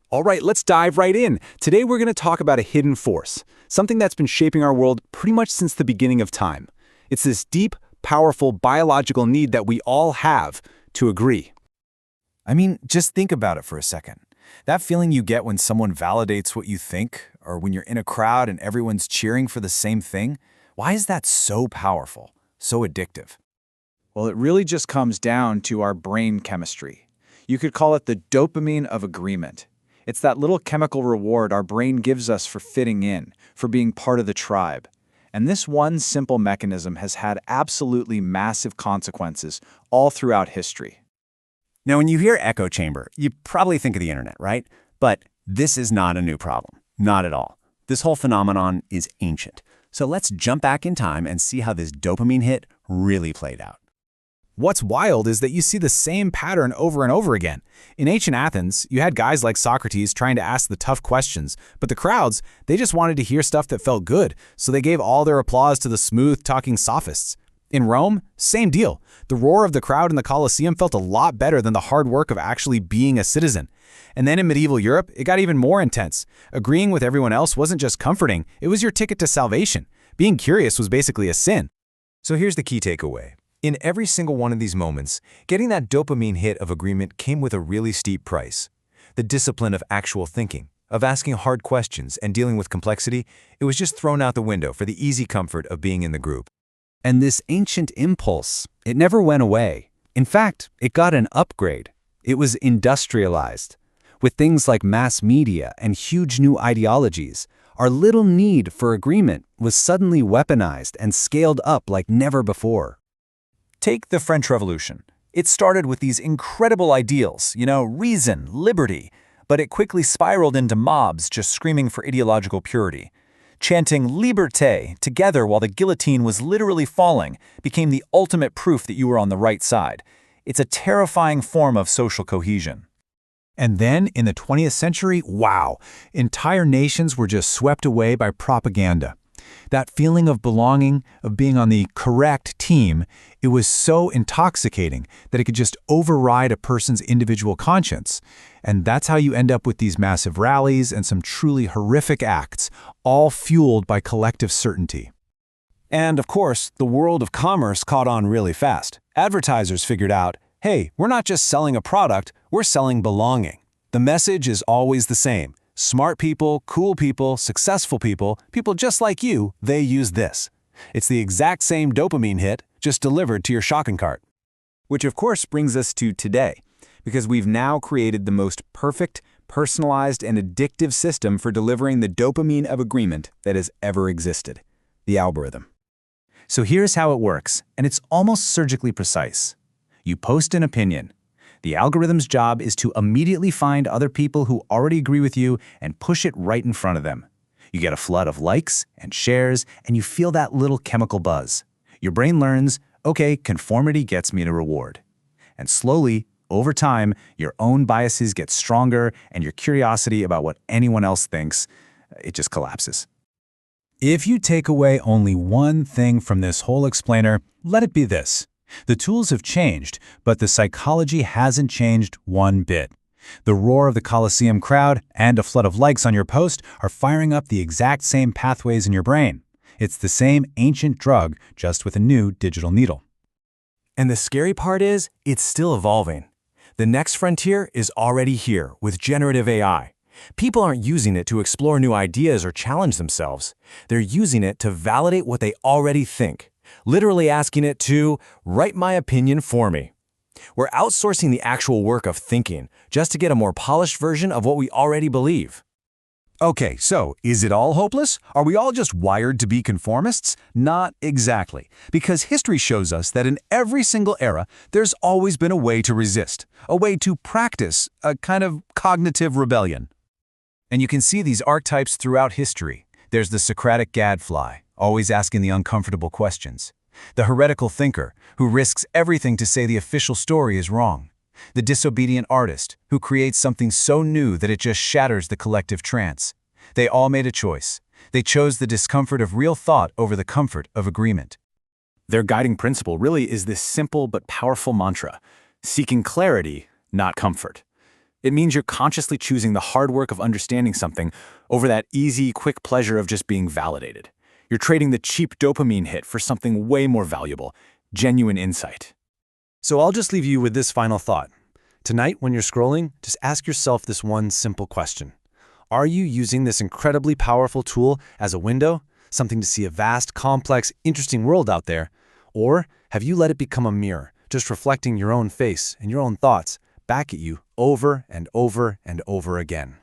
All right, let's dive right in. Today we're going to talk about a hidden force, something that's been shaping our world pretty much since the beginning of time. It's this deep, powerful biological need that we all have to agree. I mean, just think about it for a second. That feeling you get when someone validates what you think, or when you're in a crowd and everyone's cheering for the same thing, why is that so powerful, so addictive? Well, it really just comes down to our brain chemistry. You could call it the dopamine of agreement. It's that little chemical reward our brain gives us for fitting in, for being part of the tribe. And this one simple mechanism has had absolutely massive consequences all throughout history. Now, when you hear echo chamber, you probably think of the internet, right? But this is not a new problem. Not at all. This whole phenomenon is ancient. So let's jump back in time and see how this dopamine hit really played out. What's wild is that you see the same pattern over and over again. In ancient Athens, you had guys like Socrates trying to ask the tough questions, but the crowds, they just wanted to hear stuff that felt good, so they gave all their applause to the smooth-talking sophists. In Rome, same deal. The roar of the crowd in the Colosseum felt a lot better than the hard work of actually being a citizen. And then in medieval Europe, it got even more intense. Agreeing with everyone else wasn't just comforting, it was your ticket to salvation. Being curious was basically a sin. So here's the key takeaway. In every single one of these moments, getting that dopamine hit of agreement came with a really steep price. The discipline of actual thinking, of asking hard questions and dealing with complexity, it was just thrown out the window for the easy comfort of being in the group. And this ancient impulse, it never went away. In fact, it got an upgrade. It was industrialized. With things like mass media and huge new ideologies, our little need for agreement was suddenly weaponized and scaled up like never before. Take the French Revolution. It started with these incredible ideals, reason, liberty, but it quickly spiraled into mobs just screaming for ideological purity. Chanting liberté together while the guillotine was literally falling became the ultimate proof that you were on the right side. It's a terrifying form of social cohesion. And then, in the 20th century, wow, entire nations were just swept away by propaganda. That feeling of belonging, of being on the correct team, it was so intoxicating that it could just override a person's individual conscience. And that's how you end up with these massive rallies and some truly horrific acts, all fueled by collective certainty. And of course, the world of commerce caught on really fast. Advertisers figured out, hey, we're not just selling a product, we're selling belonging. The message is always the same. Smart people, cool people, successful people, people just like you, they use this. It's the exact same dopamine hit, just delivered to your shopping cart. Which of course brings us to today, because we've now created the most perfect, personalized, and addictive system for delivering the dopamine of agreement that has ever existed, the algorithm. So here's how it works, and it's almost surgically precise. You post an opinion. The algorithm's job is to immediately find other people who already agree with you and push it right in front of them. You get a flood of likes and shares, and you feel that little chemical buzz. Your brain learns, okay, conformity gets me a reward. And slowly, over time, your own biases get stronger, and your curiosity about what anyone else thinks, it just collapses. If you take away only one thing from this whole explainer, let it be this. The tools have changed, but the psychology hasn't changed one bit. The roar of the Colosseum crowd and a flood of likes on your post are firing up the exact same pathways in your brain. It's the same ancient drug, just with a new digital needle. And the scary part is, it's still evolving. The next frontier is already here with generative AI. People aren't using it to explore new ideas or challenge themselves. They're using it to validate what they already think. Literally asking it to write my opinion for me. We're outsourcing the actual work of thinking just to get a more polished version of what we already believe. Okay, so is it all hopeless? Are we all just wired to be conformists? Not exactly, because history shows us that in every single era, there's always been a way to resist, a way to practice a kind of cognitive rebellion. And you can see these archetypes throughout history. There's the Socratic gadfly, always asking the uncomfortable questions. The heretical thinker, who risks everything to say the official story is wrong. The disobedient artist, who creates something so new that it just shatters the collective trance. They all made a choice. They chose the discomfort of real thought over the comfort of agreement. Their guiding principle really is this simple but powerful mantra: seeking clarity, not comfort. It means you're consciously choosing the hard work of understanding something over that easy, quick pleasure of just being validated. You're trading the cheap dopamine hit for something way more valuable, genuine insight. So I'll just leave you with this final thought. Tonight, when you're scrolling, just ask yourself this one simple question. Are you using this incredibly powerful tool as a window, something to see a vast, complex, interesting world out there? Or have you let it become a mirror, just reflecting your own face and your own thoughts back at you over and over and over again?